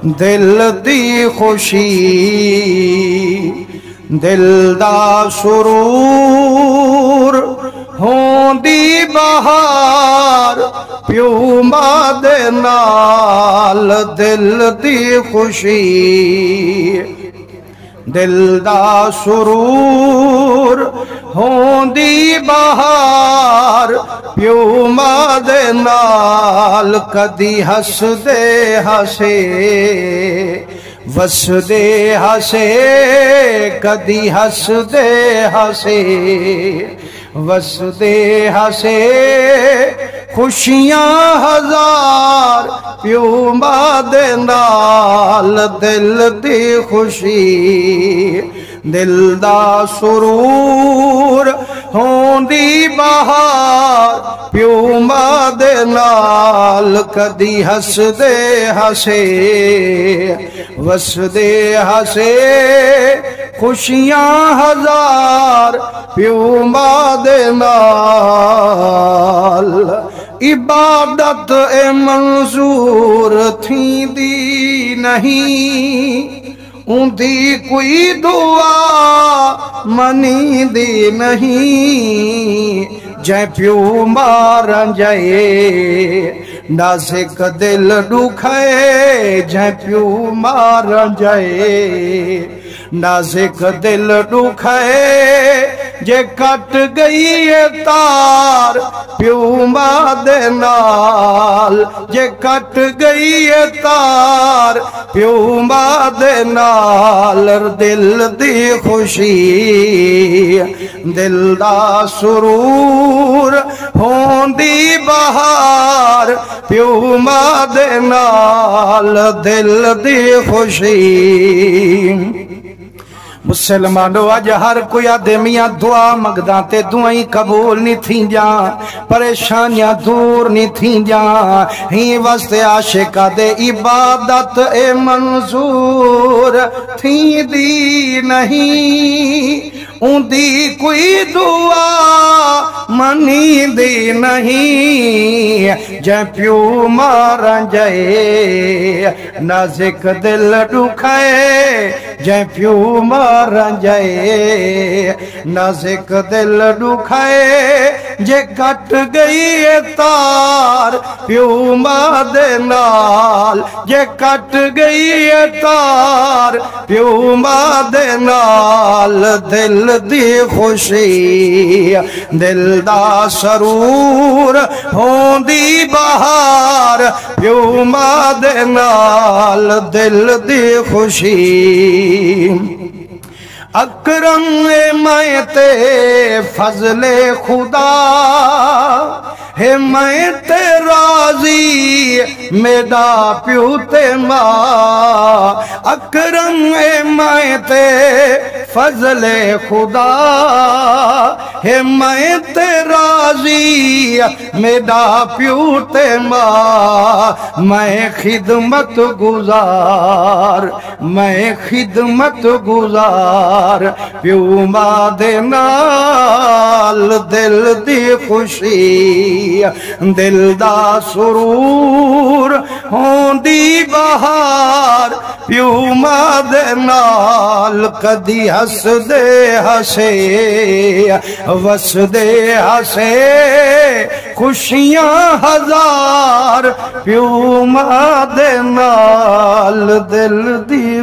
दिल दी खुशी दिल दा सुरूर होंदी बहार प्यू मां दे नाल दिल दी खुशी दिल दा सुरूर होंदी बहार प्यू मां दे नाल कदी हसदे हसे वसदे हसे कदी हसदे हसे वसदे हसे खुशियां हजार प्यू मां दे नाल दिल दी खुशी दिल दा सुरूर होंदी बहार प्यू मां दे नाल कदी हसदे हसे वसदे हसे खुशियां हजार प्यू मां दे नाल इबादत ए मंजूर थींदी नहीं उंदी कोई दुआ मनींदी नहीं जै प्यू मार जाए नाज़िक दिल दुखे जै प्यू मार जाए नाज़िक दिल दुखे जे कट गई है तार प्यू मां दे नाल जे कट गई है तार प्यू मां दे नाल दिल दी खुशी दिल दा सुरूर होंदी बहार प्यू मां दे नाल दिल दी खुशी मुसलमानो अज हर कोई आदे मियां दुआ मंगदा ते दुआई कबूल नहीं थी जा परेशानियां दूर नहीं थी जा ही वास्ते आशिका दे इबादत ए मंजूर थी दी नहीं उंदी कोई दुआ मनी दी नहीं जै प्यू मार जाए नाज़िक दिल दुखे जै प्यू मार जाए नाज़िक दिल दुखे जे कट गई तार प्यू मां दे नाल जे कट गई तार प्यू मां दे नाल दिल दी खुशी दिल दा सरूर होंदी बहार प्यू मां दे नाल दिल दी खुशी अकरम मैं ते फजले खुदा है मैं ते राजी मेरा प्यू ते मां अकरम मैं ते फजले खुदा है मैं ते राजी मेरा प्यू ते मां मैं खिदमत गुजार प्यू मां दे नाल दिल दी खुशी दिल दा सुरूर होंदी बहार प्यू मां दे नाल कदी हसदे हसे वसदे हसे खुशियां हजार प्यू मां दे नाल दिल दी